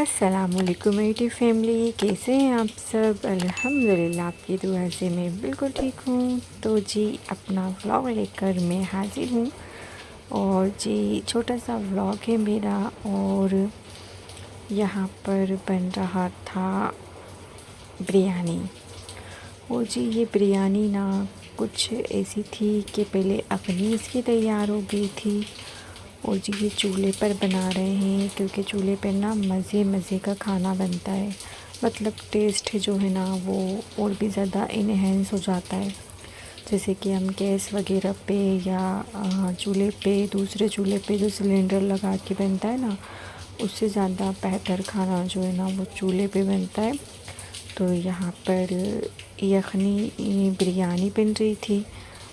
अस्सलामुअलैकुम मेरी फैमिली, कैसे हैं आप सब। अल्हम्दुलिल्लाह आपकी दुआ से मैं बिल्कुल ठीक हूँ। तो जी अपना व्लॉग लेकर मैं हाज़िर हूँ। और जी छोटा सा व्लॉग है मेरा। और यहाँ पर बन रहा था बिरयानी। और जी ये बिरयानी ना कुछ ऐसी थी कि पहले अखनी इसकी तैयार हो गई थी। और जी ये चूल्हे पर बना रहे हैं, क्योंकि चूल्हे पर ना मज़े का खाना बनता है। मतलब टेस्ट जो है ना वो और भी ज़्यादा इन्हेंस हो जाता है। जैसे कि हम गैस वगैरह पे या चूल्हे पे, दूसरे चूल्हे पे जो सिलेंडर लगा के बनता है ना, उससे ज़्यादा बेहतर खाना जो है ना वो चूल्हे पे बनता है। तो यहाँ पर यखनी बिरयानी बन रही थी।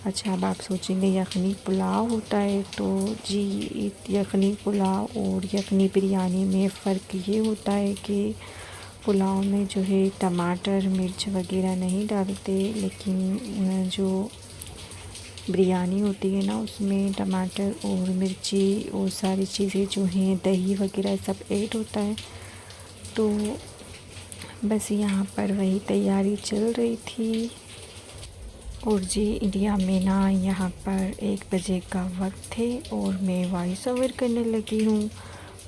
अच्छा, अब आप सोचेंगे यखनी पुलाव होता है। तो जी यखनी पुलाव और यखनी बिरयानी में फ़र्क ये होता है कि पुलाव में जो है टमाटर मिर्च वगैरह नहीं डालते, लेकिन जो बिरयानी होती है ना उसमें टमाटर और मिर्ची और सारी चीज़ें जो हैं, दही वगैरह सब ऐड होता है। तो बस यहाँ पर वही तैयारी चल रही थी। और जी इंडिया में ना यहाँ पर 1 बजे का वक्त है और मैं वॉइस ओवर करने लगी हूँ।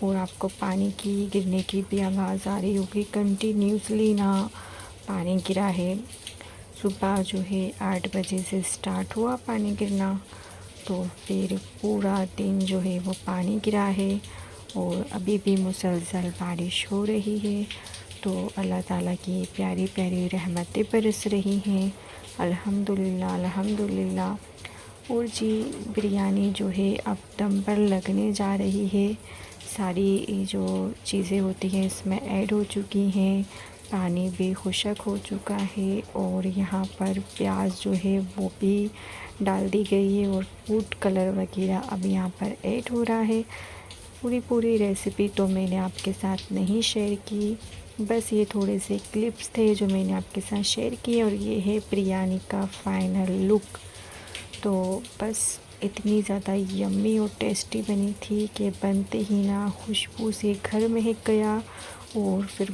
और आपको पानी की गिरने की भी आवाज़ आ रही होगी। कंटिन्यूसली ना पानी गिरा है। सुबह जो है 8 बजे से स्टार्ट हुआ पानी गिरना, तो फिर पूरा दिन जो है वो पानी गिरा है। और अभी भी मुसलसल बारिश हो रही है। तो अल्लाह ताला की प्यारी प्यारी रहमतें बरस रही हैं। अल्हम्दुलिल्लाह अल्हम्दुलिल्लाह। और जी बिरयानी जो है अब दम पर लगने जा रही है। सारी जो चीज़ें होती हैं इसमें ऐड हो चुकी हैं। पानी भी खुशक हो चुका है और यहाँ पर प्याज जो है वो भी डाल दी गई है और फूड कलर वगैरह अब यहाँ पर ऐड हो रहा है। पूरी रेसिपी तो मैंने आपके साथ नहीं शेयर की, बस ये थोड़े से क्लिप्स थे जो मैंने आपके साथ शेयर किए। और ये है बिरयानी का फाइनल लुक। तो बस इतनी ज़्यादा यम्मी और टेस्टी बनी थी कि बनते ही ना खुशबू से घर महक गया। और फिर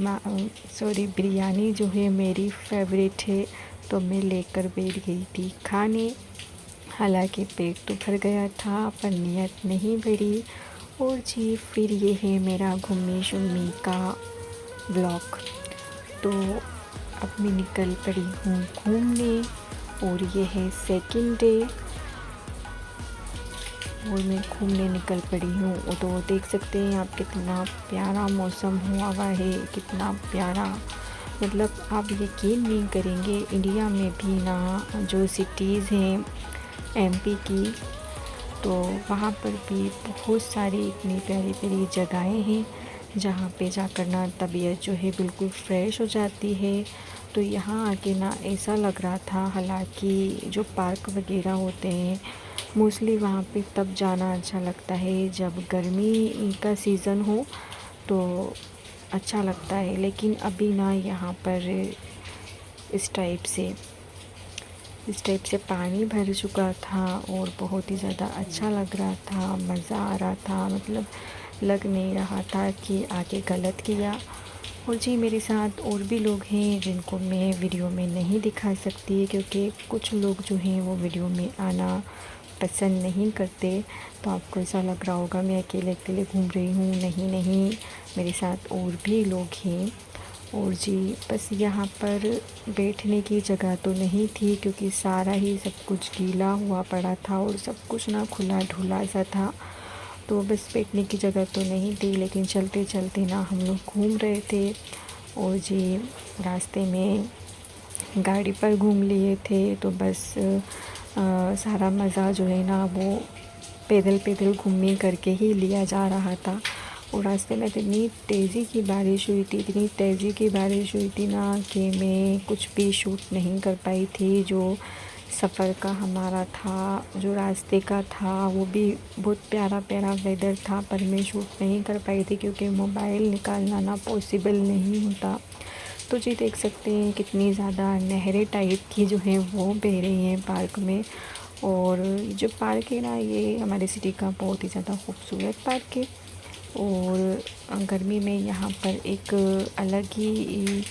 बिरयानी जो है मेरी फेवरेट है, तो मैं लेकर बैठ गई थी खाने। हालांकि पेट तो भर गया था पर नीयत नहीं बढ़ी। और जी फिर ये है मेरा घूमने शुमने का व्लॉग। तो अब मैं निकल पड़ी हूँ घूमने और ये है सेकंड डे और मैं घूमने निकल पड़ी हूँ। तो देख सकते हैं आप कितना प्यारा मौसम हुआ हुआ है, कितना प्यारा। मतलब आप यकीन नहीं करेंगे, इंडिया में भी ना जो सिटीज़ हैं एमपी की, तो वहाँ पर भी बहुत सारी इतनी प्यारी प्यारी जगहें हैं जहाँ पे जाकर ना तबीयत जो है बिल्कुल फ़्रेश हो जाती है। तो यहाँ आके ना ऐसा लग रहा था, हालांकि जो पार्क वगैरह होते हैं मोस्टली वहाँ पे तब जाना अच्छा लगता है जब गर्मी का सीज़न हो, तो अच्छा लगता है। लेकिन अभी ना यहाँ पर इस टाइप से पानी भर चुका था और बहुत ही ज़्यादा अच्छा लग रहा था, मज़ा आ रहा था। मतलब लग नहीं रहा था कि आगे गलत किया। और जी मेरे साथ और भी लोग हैं जिनको मैं वीडियो में नहीं दिखा सकती, क्योंकि कुछ लोग जो हैं वो वीडियो में आना पसंद नहीं करते। तो आपको ऐसा लग रहा होगा मैं अकेले अकेले घूम रही हूँ। नहीं, मेरे साथ और भी लोग हैं। और जी बस यहाँ पर बैठने की जगह तो नहीं थी, क्योंकि सारा ही सब कुछ गीला हुआ पड़ा था और सब कुछ ना खुला ढुला सा था। तो बस बैठने की जगह तो नहीं थी, लेकिन चलते चलते ना हम लोग घूम रहे थे। और जी रास्ते में गाड़ी पर घूम लिए थे, तो बस सारा मज़ा जो है ना वो पैदल घूमने करके ही लिया जा रहा था। और रास्ते में इतनी तेज़ी की बारिश हुई थी ना कि मैं कुछ भी शूट नहीं कर पाई थी। जो सफ़र का हमारा था, जो रास्ते का था, वो भी बहुत प्यारा वेदर था, पर मैं शूट नहीं कर पाई थी क्योंकि मोबाइल निकालना ना पॉसिबल नहीं होता। तो जी देख सकते हैं कितनी ज़्यादा नहरें टाइप की जो हैं वो बह रही हैं पार्क में। और जो पार्क है ना ये हमारे सिटी का बहुत ही ज़्यादा खूबसूरत पार्क है। और गर्मी में यहाँ पर एक अलग ही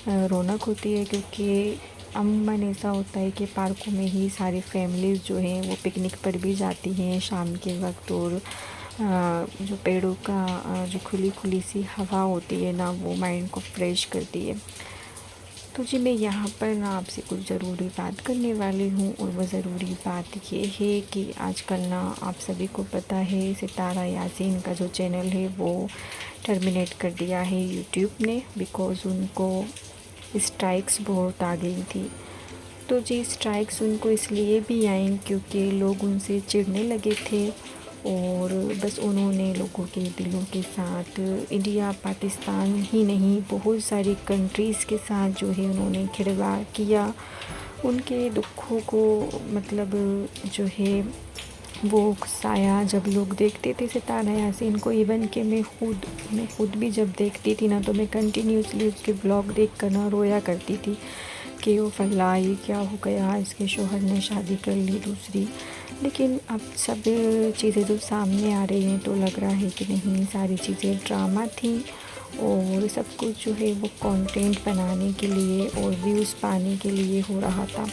रौनक होती है, क्योंकि अमूमन ऐसा होता है कि पार्कों में ही सारी फैमिलीज़ जो हैं वो पिकनिक पर भी जाती हैं शाम के वक्त। और जो पेड़ों का जो खुली खुली सी हवा होती है ना, वो माइंड को फ्रेश करती है। तो जी मैं यहाँ पर ना आपसे कुछ ज़रूरी बात करने वाली हूँ, और वो ज़रूरी बात ये है कि आजकल ना आप सभी को पता है सितारा यासीन का जो चैनल है वो टर्मिनेट कर दिया है यूट्यूब ने, बिकॉज़ उनको स्ट्राइक्स बहुत आ गई थी। तो जी स्ट्राइक्स उनको इसलिए भी आई क्योंकि लोग उनसे चिढ़ने लगे थे, और बस उन्होंने लोगों के दिलों के साथ इंडिया पाकिस्तान ही नहीं बहुत सारी कंट्रीज़ के साथ जो है उन्होंने खिलवाड़ किया। उनके दुखों को मतलब जो है वो उकसाया। जब लोग देखते थे सितारा यासीन को, इवन कि मैं खुद भी जब देखती थी ना, तो मैं कंटिन्यूसली उसके ब्लॉग देख कर ना रोया करती थी कि वो फल्ला ये क्या हो गया, इसके शोहर ने शादी कर ली दूसरी। लेकिन अब सब चीज़ें जो सामने आ रही हैं तो लग रहा है कि नहीं, सारी चीज़ें ड्रामा थी, और सब कुछ जो है वो कंटेंट बनाने के लिए और व्यूज़ पाने के लिए हो रहा था।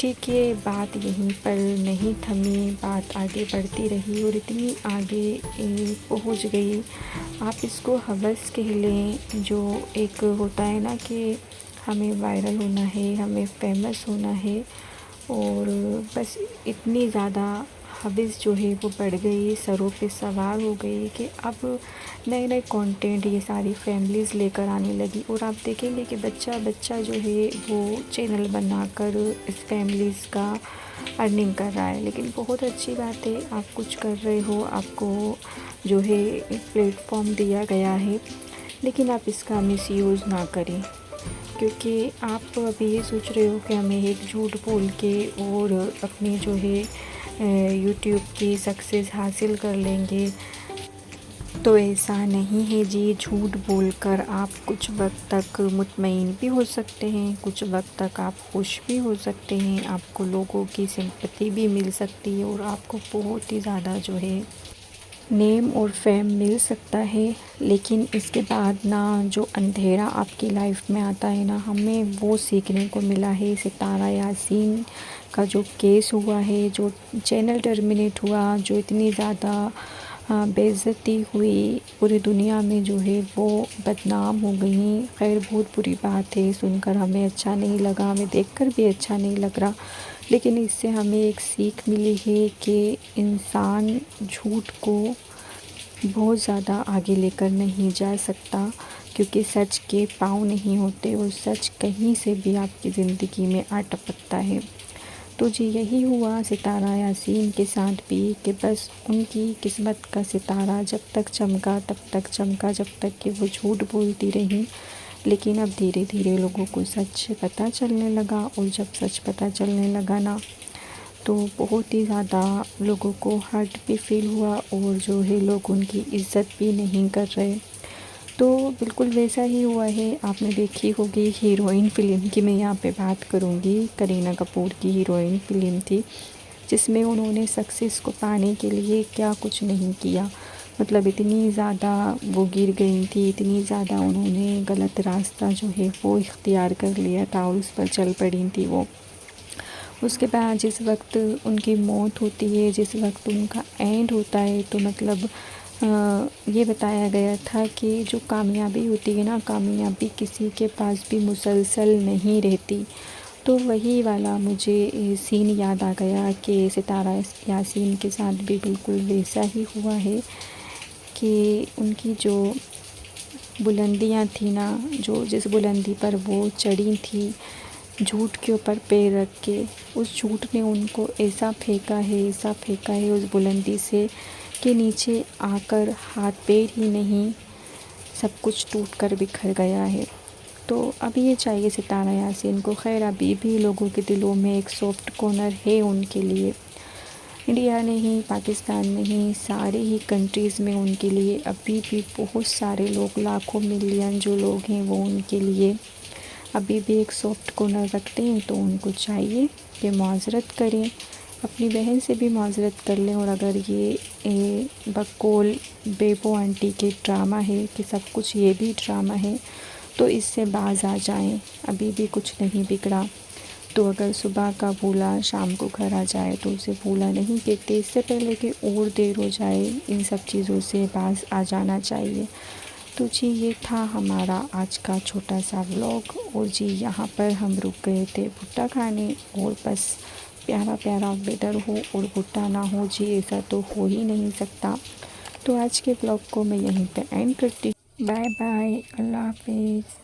ठीक है, बात यहीं पर नहीं थमी, बात आगे बढ़ती रही और इतनी आगे पहुंच गई। आप इसको हवस कह लें, जो एक होता है ना कि हमें वायरल होना है, हमें फेमस होना है, और बस इतनी ज़्यादा हवस जो है वो बढ़ गई, सरों पे सवार हो गई कि अब नए नए कंटेंट ये सारी फैमिलीज़ लेकर आने लगी। और आप देखेंगे कि बच्चा बच्चा जो है वो चैनल बनाकर इस फैमिलीज़ का अर्निंग कर रहा है। लेकिन बहुत अच्छी बात है, आप कुछ कर रहे हो, आपको जो है प्लेटफॉर्म दिया गया है, लेकिन आप इसका मिसयूज़ ना करें। क्योंकि आप अभी ये सोच रहे हो कि हमें एक झूठ बोल के और अपनी जो है यूट्यूब की सक्सेस हासिल कर लेंगे, तो ऐसा नहीं है जी। झूठ बोलकर आप कुछ वक्त तक मुतमईन भी हो सकते हैं, कुछ वक्त तक आप खुश भी हो सकते हैं, आपको लोगों की सिंपैथी भी मिल सकती है, और आपको बहुत ही ज़्यादा जो है नेम और फेम मिल सकता है। लेकिन इसके बाद ना जो अंधेरा आपकी लाइफ में आता है ना, हमें वो सीखने को मिला है। सितारा यासीन का जो केस हुआ है, जो चैनल टर्मिनेट हुआ, जो इतनी ज़्यादा बेइज्जती हुई पूरी दुनिया में, जो है वो बदनाम हो गई। खैर बहुत बुरी बात है, सुनकर हमें अच्छा नहीं लगा, हमें देखकर भी अच्छा नहीं लग रहा। लेकिन इससे हमें एक सीख मिली है कि इंसान झूठ को बहुत ज़्यादा आगे लेकर नहीं जा सकता, क्योंकि सच के पाँव नहीं होते, और सच कहीं से भी आपकी ज़िंदगी में आ टपकता है। तो जी यही हुआ सितारा यासीन के साथ भी, कि बस उनकी किस्मत का सितारा जब तक चमका तब तक चमका, जब तक कि वो झूठ बोलती रही। लेकिन अब धीरे धीरे लोगों को सच पता चलने लगा, और जब सच पता चलने लगा ना, तो बहुत ही ज़्यादा लोगों को हर्ट भी फील हुआ, और जो है लोग उनकी इज़्ज़त भी नहीं कर रहे। तो बिल्कुल वैसा ही हुआ है। आपने देखी होगी हीरोइन फ़िल्म की मैं यहाँ पे बात करूँगी, करीना कपूर की हीरोइन फ़िल्म थी, जिसमें उन्होंने सक्सेस को पाने के लिए क्या कुछ नहीं किया। मतलब इतनी ज़्यादा वो गिर गई थी, इतनी ज़्यादा उन्होंने गलत रास्ता जो है वो इख्तियार कर लिया था, और उस पर चल पड़ी थी वो। उसके बाद जिस वक्त उनकी मौत होती है, जिस वक्त उनका एंड होता है, तो मतलब ये बताया गया था कि जो कामयाबी होती है ना, कामयाबी किसी के पास भी मुसलसल नहीं रहती। तो वही वाला मुझे सीन याद आ गया कि सितारा यासीन के साथ भी बिल्कुल वैसा ही हुआ है, कि उनकी जो बुलंदियाँ थी ना, जो जिस बुलंदी पर वो चढ़ी थी झूठ के ऊपर पैर रख के, उस झूठ ने उनको ऐसा फेंका है, ऐसा फेंका है उस बुलंदी से कि नीचे आकर हाथ पैर ही नहीं, सब कुछ टूट कर बिखर गया है। तो अभी ये चाहिए सितारा यासीन को। खैर अभी भी लोगों के दिलों में एक सॉफ्ट कॉर्नर है उनके लिए। इंडिया नहीं, पाकिस्तान नहीं, सारे ही कंट्रीज़ में उनके लिए अभी भी बहुत सारे लोग, लाखों मिलियन जो लोग हैं वो उनके लिए अभी भी एक सॉफ्ट कॉर्नर रखते हैं। तो उनको चाहिए कि माज़रत करें, अपनी बहन से भी माज़रत कर लें, और अगर ये बकौल बेबो आंटी के ड्रामा है कि सब कुछ ये भी ड्रामा है, तो इससे बाज़ आ जाएं। अभी भी कुछ नहीं बिगड़ा, तो अगर सुबह का भूला शाम को घर आ जाए तो उसे भूला नहीं कहते। इससे पहले कि और देर हो जाए, इन सब चीज़ों से बाज़ आ जाना चाहिए। तो जी ये था हमारा आज का छोटा सा व्लॉग, और जी यहाँ पर हम रुक गए थे भुट्टा खाने, और बस प्यारा प्यारा वेदर हो और भुट्टा ना हो जी, ऐसा तो हो ही नहीं सकता। तो आज के व्लॉग को मैं यहीं पे एंड करती हूँ। बाय बाय, अल्लाह हाफिज़।